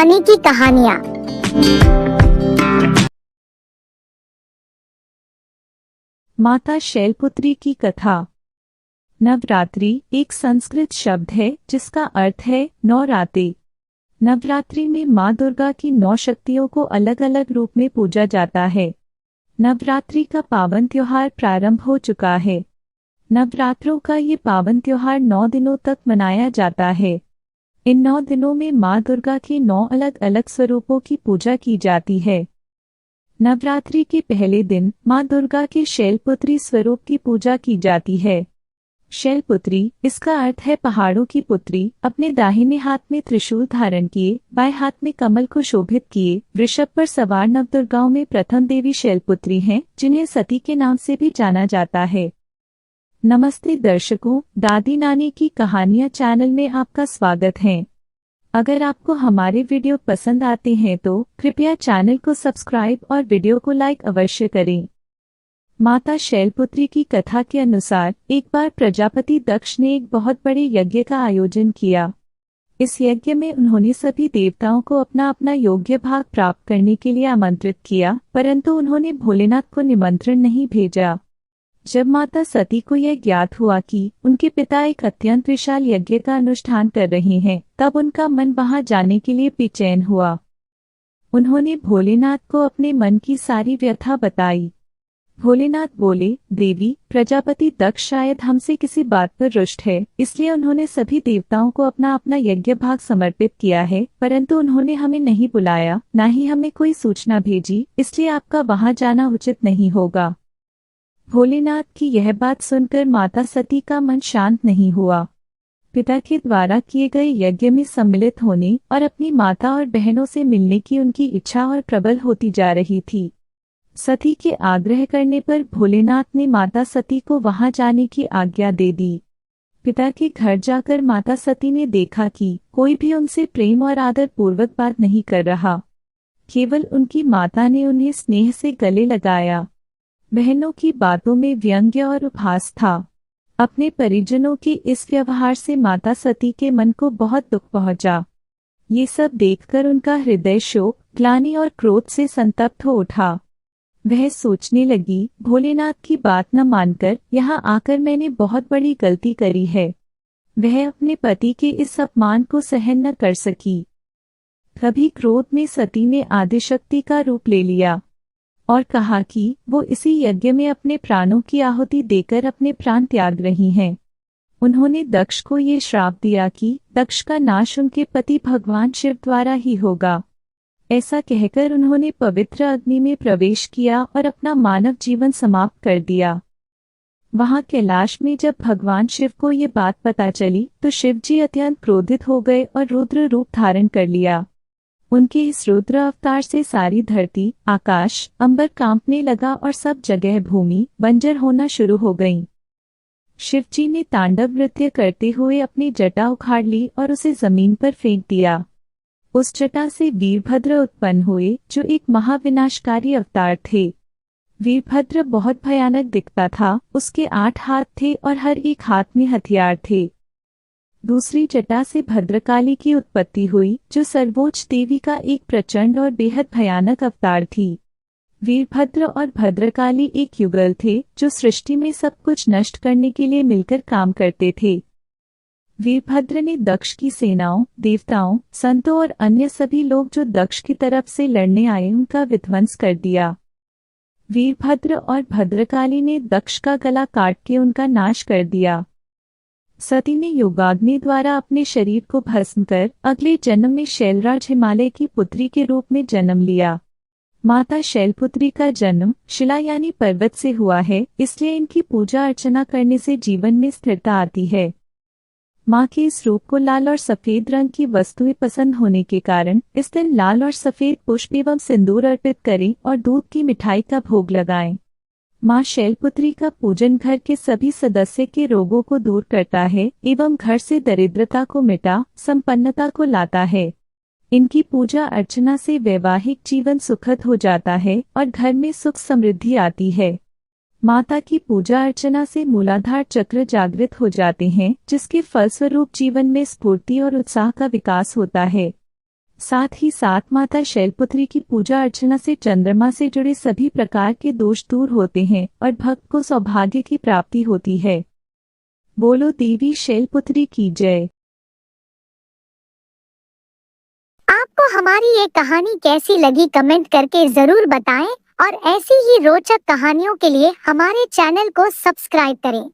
नानी की कहानियाँ। माता शैलपुत्री की कथा। नवरात्रि एक संस्कृत शब्द है जिसका अर्थ है 9 रातें। नवरात्रि में माँ दुर्गा की 9 शक्तियों को अलग अलग रूप में पूजा जाता है। नवरात्रि का पावन त्योहार प्रारंभ हो चुका है। नवरात्रों का ये पावन त्योहार 9 दिनों तक मनाया जाता है। इन 9 दिनों में माँ दुर्गा के 9 अलग अलग स्वरूपों की पूजा की जाती है। नवरात्रि के पहले दिन माँ दुर्गा के शैलपुत्री स्वरूप की पूजा की जाती है। शैलपुत्री इसका अर्थ है पहाड़ों की पुत्री। अपने दाहिने हाथ में त्रिशूल धारण किए, बाएं हाथ में कमल को शोभित किए, वृषभ पर सवार नवदुर्गाओं में प्रथम देवी शैलपुत्री हैं, जिन्हें सती के नाम से भी जाना जाता है। नमस्ते दर्शकों, दादी नानी की कहानियाँ चैनल में आपका स्वागत है। अगर आपको हमारे वीडियो पसंद आते हैं तो कृपया चैनल को सब्सक्राइब और वीडियो को लाइक अवश्य करें। माता शैलपुत्री की कथा के अनुसार एक बार प्रजापति दक्ष ने एक बहुत बड़े यज्ञ का आयोजन किया। इस यज्ञ में उन्होंने सभी देवताओं को अपना अपना योग्य भाग प्राप्त करने के लिए आमंत्रित किया, परंतु उन्होंने भोलेनाथ को निमंत्रण नहीं भेजा। जब माता सती को यह ज्ञात हुआ कि उनके पिता एक अत्यंत विशाल यज्ञ का अनुष्ठान कर रहे हैं, तब उनका मन वहां जाने के लिए बेचैन हुआ। उन्होंने भोलेनाथ को अपने मन की सारी व्यथा बताई। भोलेनाथ बोले, देवी, प्रजापति दक्ष शायद हमसे किसी बात पर रुष्ट है, इसलिए उन्होंने सभी देवताओं को अपना अपना यज्ञ भाग समर्पित किया है, परंतु उन्होंने हमें नहीं बुलाया, न ही हमें कोई सूचना भेजी, इसलिए आपका वहां जाना उचित नहीं होगा। भोलेनाथ की यह बात सुनकर माता सती का मन शांत नहीं हुआ। पिता के द्वारा किए गए यज्ञ में सम्मिलित होने और अपनी माता और बहनों से मिलने की उनकी इच्छा और प्रबल होती जा रही थी। सती के आग्रह करने पर भोलेनाथ ने माता सती को वहां जाने की आज्ञा दे दी। पिता के घर जाकर माता सती ने देखा कि कोई भी उनसे प्रेम और आदर पूर्वक बात नहीं कर रहा। केवल उनकी माता ने उन्हें स्नेह से गले लगाया। बहनों की बातों में व्यंग्य और उपहास था। अपने परिजनों के इस व्यवहार से माता सती के मन को बहुत दुख पहुंचा। ये सब देखकर उनका हृदय शोक, ग्लानि और क्रोध से संतप्त हो उठा। वह सोचने लगी, भोलेनाथ की बात न मानकर यहाँ आकर मैंने बहुत बड़ी गलती करी है। वह अपने पति के इस अपमान को सहन न कर सकी। कभी क्रोध में सती ने आदिशक्ति का रूप ले लिया और कहा कि वो इसी यज्ञ में अपने प्राणों की आहुति देकर अपने प्राण त्याग रही हैं। उन्होंने दक्ष को ये श्राप दिया कि दक्ष का नाश उनके पति भगवान शिव द्वारा ही होगा। ऐसा कहकर उन्होंने पवित्र अग्नि में प्रवेश किया और अपना मानव जीवन समाप्त कर दिया। वहां कैलाश में जब भगवान शिव को ये बात पता चली तो शिव जी अत्यंत क्रोधित हो गए और रुद्र रूप धारण कर लिया। उनके इस रुद्र अवतार से सारी धरती, आकाश, अंबर कांपने लगा और सब जगह भूमि बंजर होना शुरू हो गई। शिवजी ने तांडव नृत्य करते हुए अपनी जटा उखाड़ ली और उसे जमीन पर फेंक दिया। उस जटा से वीरभद्र उत्पन्न हुए, जो एक महाविनाशकारी अवतार थे। वीरभद्र बहुत भयानक दिखता था। उसके 8 हाथ थे और हर एक हाथ में हथियार थे। दूसरी जटा से भद्रकाली की उत्पत्ति हुई, जो सर्वोच्च देवी का एक प्रचंड और बेहद भयानक अवतार थी। वीरभद्र और भद्रकाली एक युगल थे, जो सृष्टि में सब कुछ नष्ट करने के लिए मिलकर काम करते थे। वीरभद्र ने दक्ष की सेनाओं, देवताओं, संतों और अन्य सभी लोग जो दक्ष की तरफ से लड़ने आए उनका विध्वंस कर दिया। वीरभद्र और भद्रकाली ने दक्ष का गला काट के उनका नाश कर दिया। सती ने योगाग्नि द्वारा अपने शरीर को भस्म कर अगले जन्म में शैलराज हिमालय की पुत्री के रूप में जन्म लिया। माता शैलपुत्री का जन्म शिला यानी पर्वत से हुआ है, इसलिए इनकी पूजा अर्चना करने से जीवन में स्थिरता आती है। माँ के इस रूप को लाल और सफेद रंग की वस्तुएं पसंद होने के कारण इस दिन लाल और सफेद पुष्प एवं सिंदूर अर्पित करें और दूध की मिठाई का भोग लगाएं। माँ शैलपुत्री का पूजन घर के सभी सदस्य के रोगों को दूर करता है एवं घर से दरिद्रता को मिटा संपन्नता को लाता है। इनकी पूजा अर्चना से वैवाहिक जीवन सुखद हो जाता है और घर में सुख समृद्धि आती है। माता की पूजा अर्चना से मूलाधार चक्र जागृत हो जाते हैं, जिसके फलस्वरूप जीवन में स्फूर्ति और उत्साह का विकास होता है। साथ ही साथ माता शैलपुत्री की पूजा अर्चना से चंद्रमा से जुड़े सभी प्रकार के दोष दूर होते हैं और भक्त को सौभाग्य की प्राप्ति होती है। बोलो देवी शैलपुत्री की जय। आपको हमारी ये कहानी कैसी लगी कमेंट करके जरूर बताएं और ऐसी ही रोचक कहानियों के लिए हमारे चैनल को सब्सक्राइब करें।